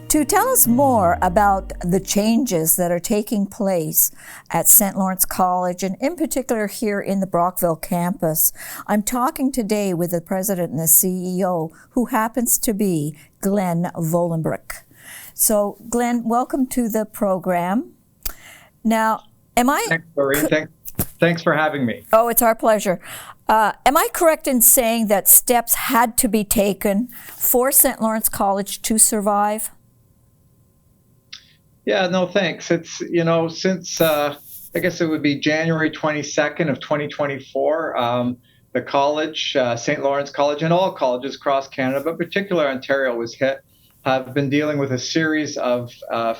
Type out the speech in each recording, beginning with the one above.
To tell us more about the changes that are taking place at St. Lawrence College, and in particular here in the Brockville campus, I'm talking today with the president and the CEO, who happens to be Glenn Vollebregt. So, Glenn, welcome to the program. Now, Thanks, Doreen. Thanks for having me. Oh, it's our pleasure. Am I correct in saying that steps had to be taken for St. Lawrence College to survive? Yeah, no, thanks. It's, since I guess it would be January 22nd of 2024, the college, St. Lawrence College, and all colleges across Canada, but particularly Ontario was hit, have been dealing with a series of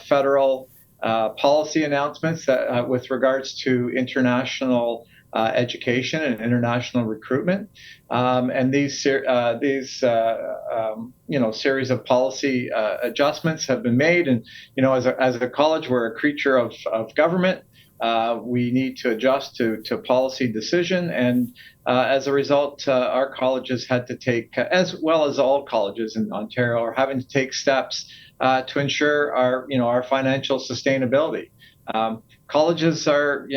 federal policy announcements that, with regards to international education and international recruitment, and these series of policy adjustments have been made. And as a college, we're a creature of government. We need to adjust to policy decision, and as a result, our colleges had to take, as well as all colleges in Ontario, are having to take steps to ensure our financial sustainability. Colleges are,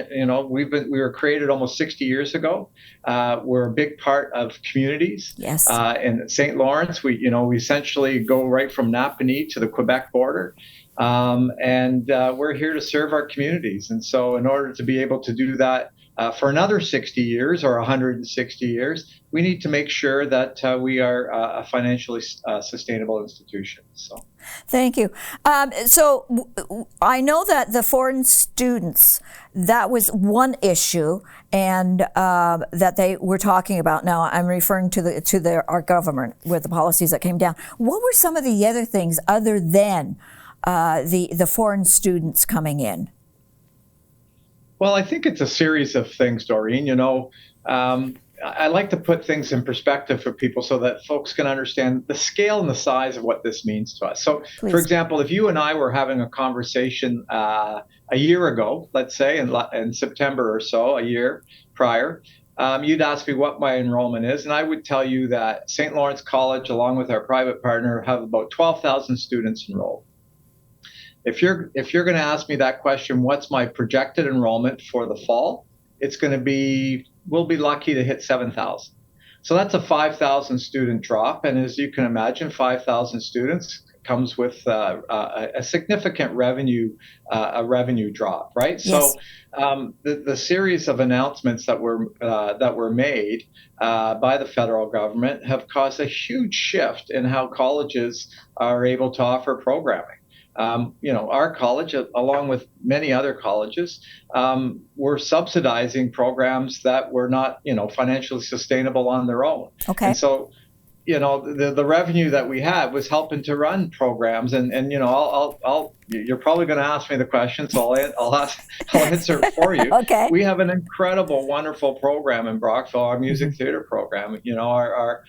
we were created almost 60 years ago. We're a big part of communities. Yes. In St. Lawrence, we essentially go right from Napanee to the Quebec border. And we're here to serve our communities. And so in order to be able to do that for another 60 years or 160 years, we need to make sure that we are a financially sustainable institution. So. Thank you. So I know that the foreign students, that was one issue, and that they were talking about. Now I'm referring to our government with the policies that came down. What were some of the other things other than the foreign students coming in? Well, I think it's a series of things, Doreen. I like to put things in perspective for people so that folks can understand the scale and the size of what this means to us. So, Please. For example, if you and I were having a conversation a year ago, let's say in September or so, a year prior, you'd ask me what my enrollment is, and I would tell you that St. Lawrence College, along with our private partner, have about 12,000 students enrolled. If you're going to ask me that question, what's my projected enrollment for the fall? It's going to be, we'll be lucky to hit 7,000. So that's a 5,000 student drop. And as you can imagine, 5,000 students comes with a significant revenue drop, right? Yes. So the series of announcements that were made by the federal government have caused a huge shift in how colleges are able to offer programming. Our college, along with many other colleges, were subsidizing programs that were not, financially sustainable on their own. Okay. And so, the revenue that we had was helping to run programs. And you're probably going to ask me the question, so I'll answer it for you. Okay. We have an incredible, wonderful program in Brockville, our music theater program. There are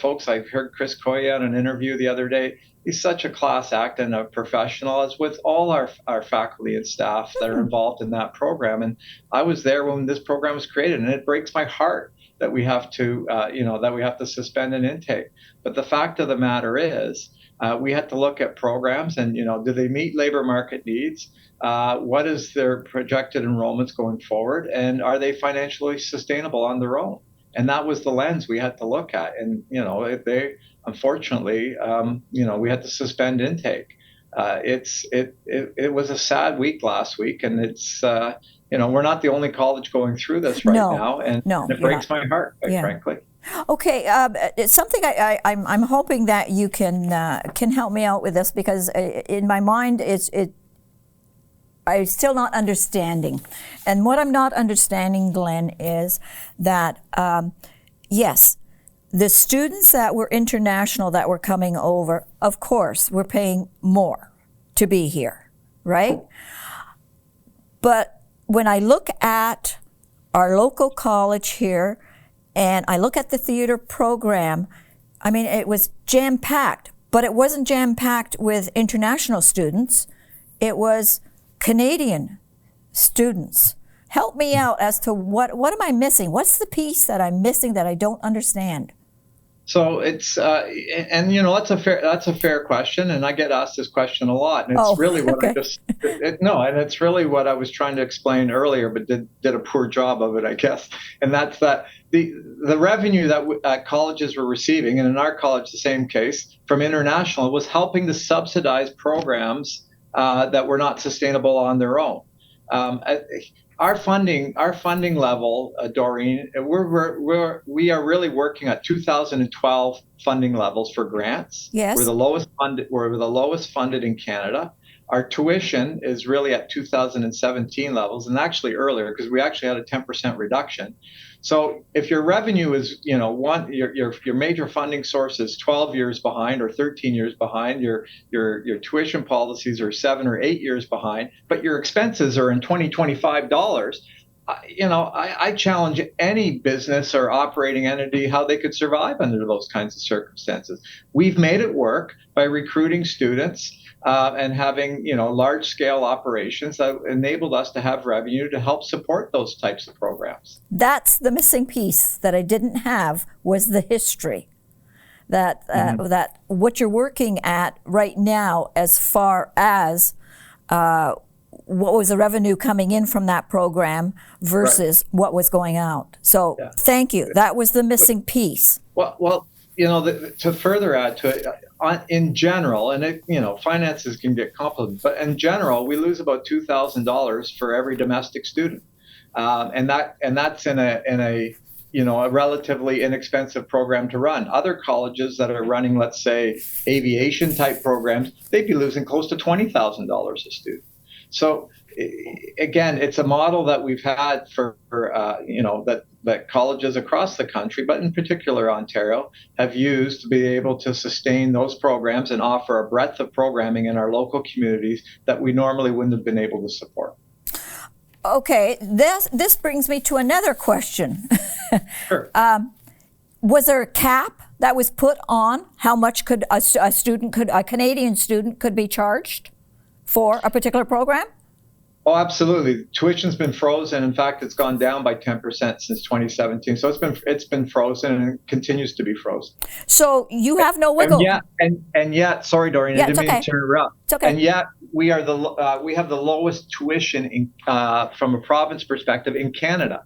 folks. I heard Chris Coya in an interview the other day. He's such a class act and a professional, as with all our faculty and staff that are involved in that program. And I was there when this program was created, and it breaks my heart that we have to, suspend an intake. But the fact of the matter is, we had to look at programs and, do they meet labor market needs? What is their projected enrollments going forward? And are they financially sustainable on their own? And that was the lens we had to look at. And, unfortunately, we had to suspend intake. It was a sad week last week, and it's, we're not the only college going through this right now, and it breaks my heart, quite frankly. Okay, it's something I'm hoping that you can help me out with this, because in my mind I'm still not understanding. And what I'm not understanding, Glenn, is that, yes, the students that were international that were coming over, of course, were paying more to be here, right? But when I look at our local college here, and I look at the theater program, I mean, it was jam-packed, but it wasn't jam-packed with international students. It was Canadian students. Help me out as to what am I missing? What's the piece that I'm missing that I don't understand? So it's and that's a fair question, and I get asked this question a lot, and it's Oh, really what I okay. just no, and it's really what I was trying to explain earlier, but did a poor job of it, I guess. And that's that the revenue that colleges were receiving, and in our college the same case from international, was helping to subsidize programs that were not sustainable on their own. Um, our funding level, Doreen, we are really working at 2012 funding levels for grants. Yes. We're the lowest funded in Canada. Our tuition is really at 2017 levels, and actually earlier because we actually had a 10% reduction. So if your revenue is, your major funding source is 12 years behind or 13 years behind, your tuition policies are 7 or 8 years behind, but your expenses are in 2025 dollars. I challenge any business or operating entity how they could survive under those kinds of circumstances. We've made it work by recruiting students and having large scale operations that enabled us to have revenue to help support those types of programs. That's the missing piece that I didn't have, was the history. That what you're working at right now, as far as what was the revenue coming in from that program versus what was going out. So thank you. That was the missing piece. Well, to further add to it, in general, and finances can get complicated, but in general, we lose about $2,000 for every domestic student, and that's in a relatively inexpensive program to run. Other colleges that are running, let's say, aviation type programs, they'd be losing close to $20,000 a student. So again, it's a model that we've had for that colleges across the country, but in particular Ontario, have used to be able to sustain those programs and offer a breadth of programming in our local communities that we normally wouldn't have been able to support. Okay, this brings me to another question. Sure. Was there a cap that was put on how much could a Canadian student could be charged for a particular program? Oh, absolutely. Tuition's been frozen. In fact, it's gone down by 10% since 2017. So it's been frozen and it continues to be frozen. So you have no wiggle. And yet, sorry, Doreen, I didn't mean to interrupt. It's okay. And yet, we have the lowest tuition from a province perspective in Canada.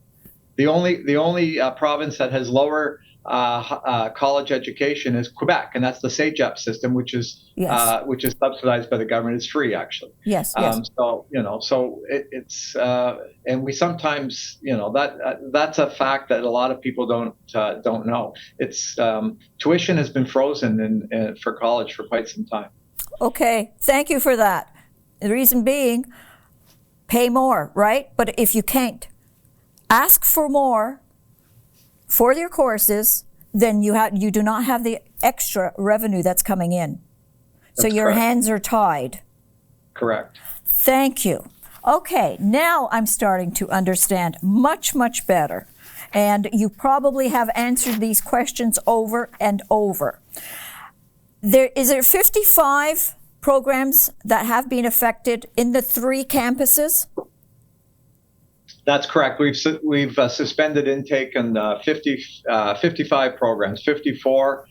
The only province that has lower college education is Quebec, and that's the CEGEP system, which is subsidized by the government. It's free, actually. Yes. It's and we sometimes that's a fact that a lot of people don't know. It's tuition has been frozen for college for quite some time. Okay, thank you for that. The reason being, pay more, right? But if you can't ask for more for your courses, then you do not have the extra revenue that's coming in. So your hands are tied. Correct. Thank you. Okay, now I'm starting to understand much, much better. And you probably have answered these questions over and over. Is there 55 programs that have been affected in the 3 campuses? That's correct. We've suspended intake on 55 programs, 54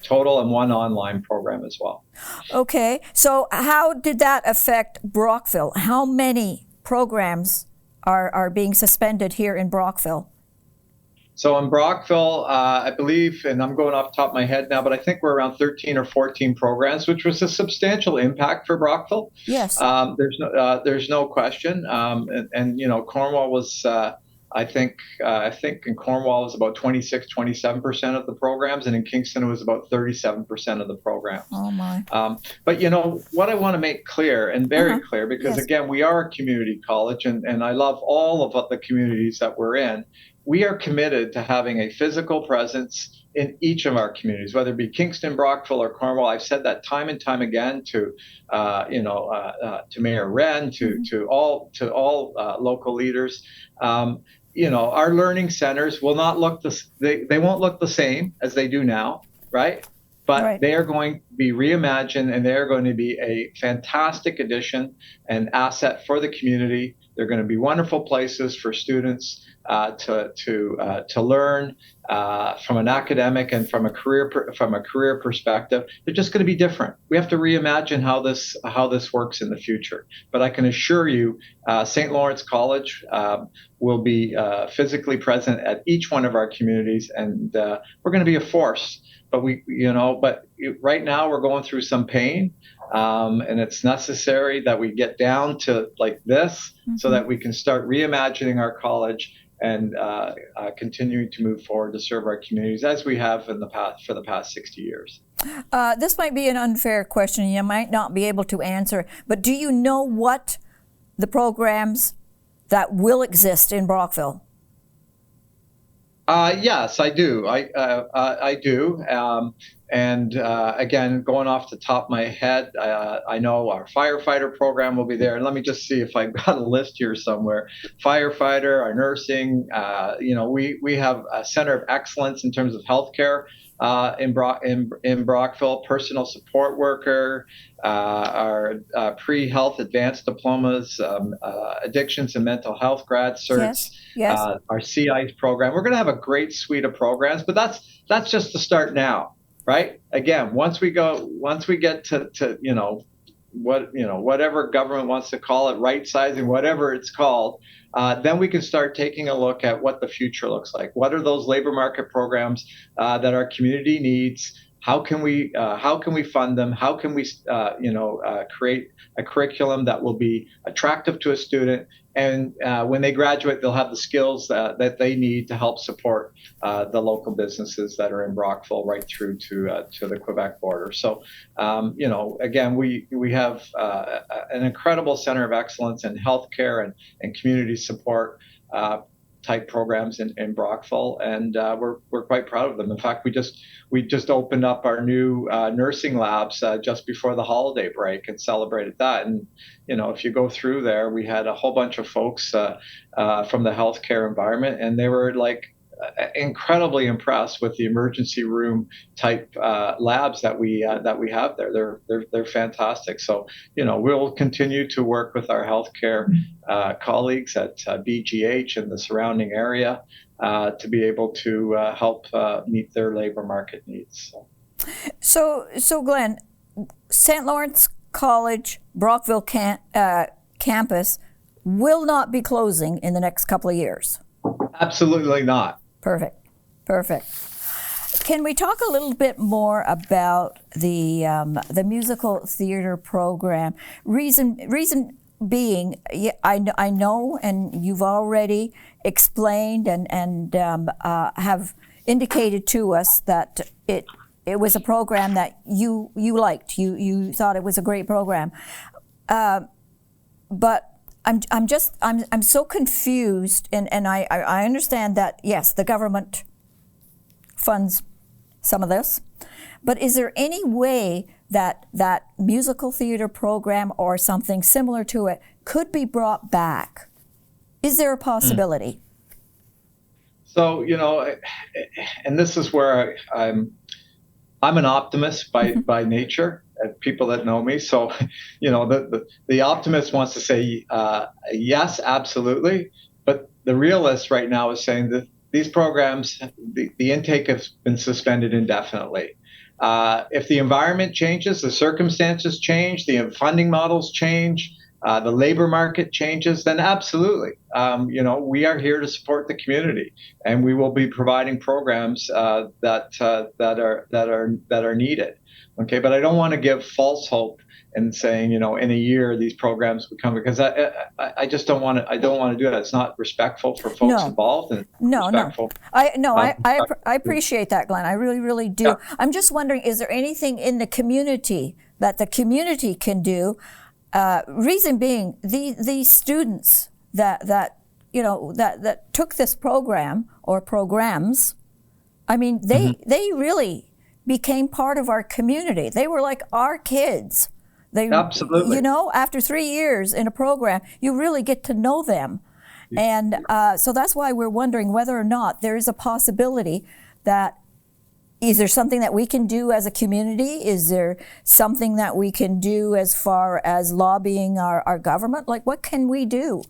total, and 1 online program as well. Okay, so how did that affect Brockville? How many programs are being suspended here in Brockville? So in Brockville, I believe, and I'm going off the top of my head now, but I think we're around 13 or 14 programs, which was a substantial impact for Brockville. Yes. There's no question. And Cornwall was, I think in Cornwall it was about 27% of the programs, and in Kingston it was about 37% of the programs. Oh my. But what I want to make clear, and very clear, because again, we are a community college, and I love all of the communities that we're in. We are committed to having a physical presence in each of our communities, whether it be Kingston, Brockville, or Cornwall. I've said that time and time again to Mayor Wren, to all local leaders. Our learning centers will not look they won't look the same as they do now, right? But they are going to be reimagined, and they are going to be a fantastic addition and asset for the community. They're going to be wonderful places for students to learn from an academic and from a career perspective. They're just going to be different. We have to reimagine how this works in the future. But I can assure you, St. Lawrence College will be physically present at each one of our communities, and we're going to be a force. But right now we're going through some pain, and it's necessary that we get down to like this, so that we can start reimagining our college and continuing to move forward to serve our communities as we have for the past 60 years. This might be an unfair question. You might not be able to answer, but do you know what the programs that will exist in Brockville? Yes, I do. I do. And again, going off the top of my head, I know our firefighter program will be there. And let me just see if I've got a list here somewhere. Firefighter, our nursing. We have a center of excellence in terms of healthcare in Brockville. Personal support worker, our pre-health advanced diplomas, addictions and mental health grad certs. Yes. Our CICE program. We're going to have a great suite of programs, but that's just the start now. Right. Again, once we get to whatever government wants to call it, right sizing, whatever it's called, then we can start taking a look at what the future looks like. What are those labor market programs that our community needs? How can we fund them? How can we create a curriculum that will be attractive to a student, and when they graduate, they'll have the skills that they need to help support the local businesses that are in Brockville right through to the Quebec border. So, again, we have an incredible center of excellence in healthcare and community support type programs in Brockville, and we're quite proud of them. In fact, we just opened up our new nursing labs just before the holiday break and celebrated that. And if you go through there, we had a whole bunch of folks from the healthcare environment, and they were like incredibly impressed with the emergency room type labs that we have there. They're fantastic. So we'll continue to work with our healthcare colleagues at BGH and the surrounding area to be able to help meet their labor market needs. So Glenn, St. Lawrence College Brockville campus will not be closing in the next couple of years. Absolutely not. Perfect. Can we talk a little bit more about the musical theater program? Reason being, I know, and you've already explained and have indicated to us that it was a program that you liked. You thought it was a great program, but I'm so confused, and I understand that, yes, the government funds some of this, but is there any way that musical theater program or something similar to it could be brought back? Is there a possibility? So, and this is where I'm an optimist by nature. People that know me, so the optimist wants to say yes, absolutely, but the realist right now is saying that these programs, the intake has been suspended indefinitely. If the environment changes, the circumstances change, the funding models change, the labor market changes, then absolutely, we are here to support the community, and we will be providing programs that are needed. Okay, but I don't want to give false hope and saying, in a year these programs would come, because I just don't want to. I don't want to do that. It's not respectful for folks involved. And respectful. I appreciate that, Glenn. I really do. Yeah. I'm just wondering, is there anything in the community that the community can do? Reason being, these students that took this program or programs, I mean, they really became part of our community. They were like our kids. Absolutely. After 3 years in a program, you really get to know them. And so that's why we're wondering whether or not there is a possibility that, is there something that we can do as a community? Is there something that we can do as far as lobbying our government? Like, what can we do?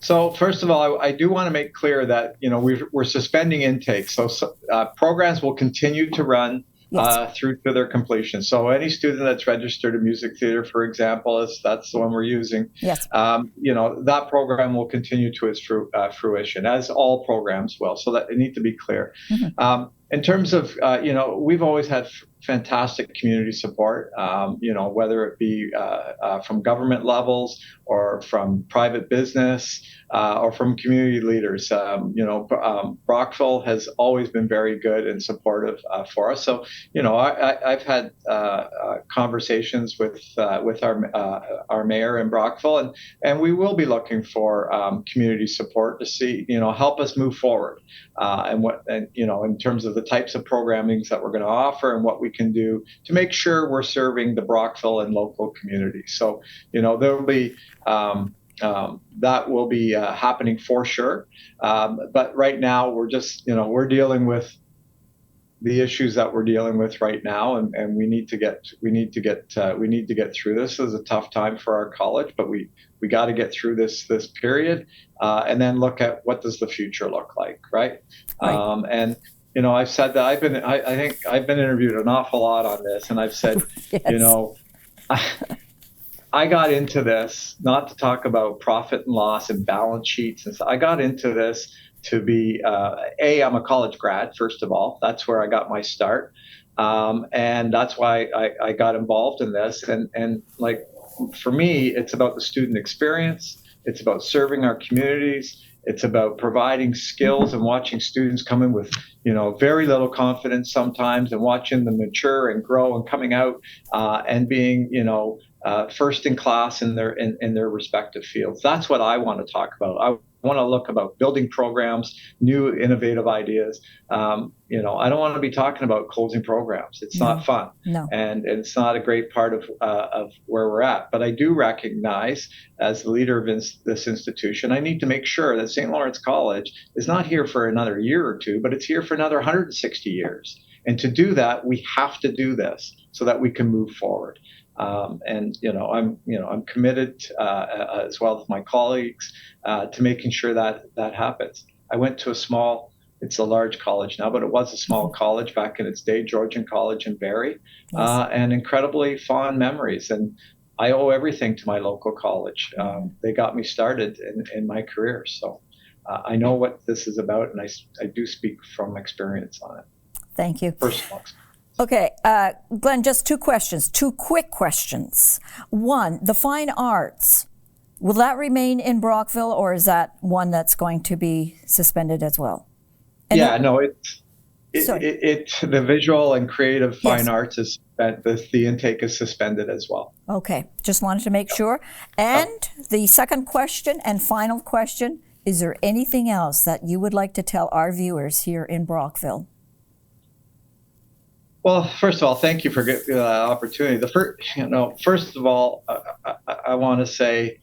So first of all, I do want to make clear that we're suspending intake. So programs will continue to run Yes. through to their completion. So any student that's registered in music theater, for example, that's the one we're using. Yes. That program will continue to its fruition, as all programs will. So that it need to be clear. Mm-hmm. In terms of, we've always had fantastic community support, whether it be from government levels or from private business or from community leaders. Brockville has always been very good and supportive for us. So, I've had conversations with our mayor in Brockville, and we will be looking for community support to see, help us move forward. In terms of the types of programmings that we're going to offer and what we can do to make sure we're serving the Brockville and local communities. So, there will be that will be happening for sure. But right now, we're just, we're dealing with the issues that we're dealing with right now, and we need to get through this. This is a tough time for our college, but we got to get through this period, and then look at what does the future look like, right? And I've said that I think I've been interviewed an awful lot on this, and I've said, Yes. I got into this not to talk about profit and loss and balance sheets, and so I got into this to be I'm a college grad, first of all. That's where I got my start, and that's why I got involved in this. And like, for me, it's about the student experience. It's about serving our communities. It's about providing skills and watching students come in with, very little confidence sometimes, and watching them mature and grow and coming out and being, first in class in their respective fields. That's what I want to talk about. I want to look about building programs, new innovative ideas. I don't want to be talking about closing programs. It's not fun, and it's not a great part of where we're at. But I do recognize, as the leader of this institution, I need to make sure that St. Lawrence College is not here for another year or two, but it's here for another 160 years. And to do that, we have to do this so that we can move forward. I'm committed as well as my colleagues to making sure that happens. I went to it's a large college now, but it was a small college back in its day, Georgian College in Barrie, and incredibly fond memories. And I owe everything to my local college. They got me started in my career. So I know what this is about, and I do speak from experience on it. Thank you. Personal experience. Okay, Glenn, just two quick questions. One, the fine arts, will that remain in Brockville, or is that one that's going to be suspended as well? And the visual and creative fine arts is the intake is suspended as well. Okay, just wanted to make sure. And the second question and final question, is there anything else that you would like to tell our viewers here in Brockville? Well, first of all, thank you for the opportunity. First of all, I want to say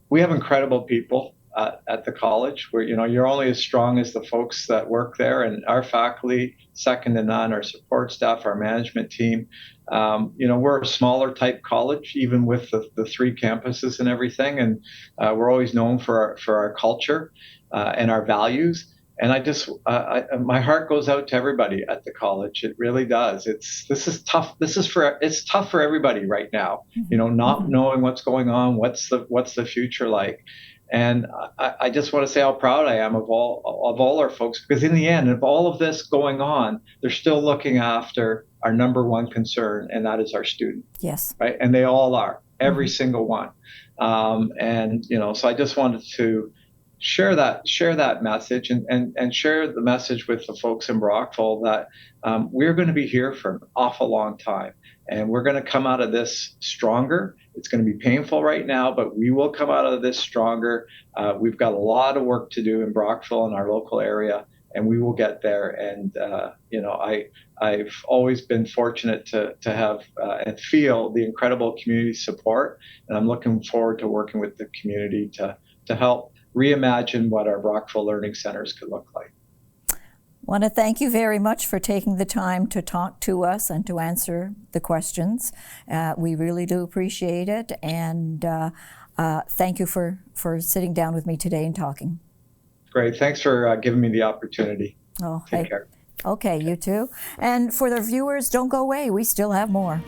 we have incredible people at the college. Where you're only as strong as the folks that work there, and our faculty, second to none. Our support staff, our management team. We're a smaller type college, even with the 3 campuses and everything, and we're always known for our culture and our values. And my heart goes out to everybody at the college. It really does. This is tough. It's tough for everybody right now. Not knowing what's going on, what's the future like. And I just want to say how proud I am of all our folks, because in the end of all of this going on, they're still looking after our number one concern, and that is our student. Yes. Right. And they all are, every single one. So I just wanted to share that message and share the message with the folks in Brockville that we're going to be here for an awful long time, and we're going to come out of this stronger. It's going to be painful right now, but we will come out of this stronger. We've got a lot of work to do in Brockville and our local area, and we will get there. And I've always been fortunate to have and feel the incredible community support, and I'm looking forward to working with the community to help reimagine what our Brockville Learning Centers could look like. I want to thank you very much for taking the time to talk to us and to answer the questions. We really do appreciate it. And thank you for sitting down with me today and talking. Great. Thanks for giving me the opportunity. Oh, Take hey. care. Okay, you too. And for the viewers, don't go away. We still have more.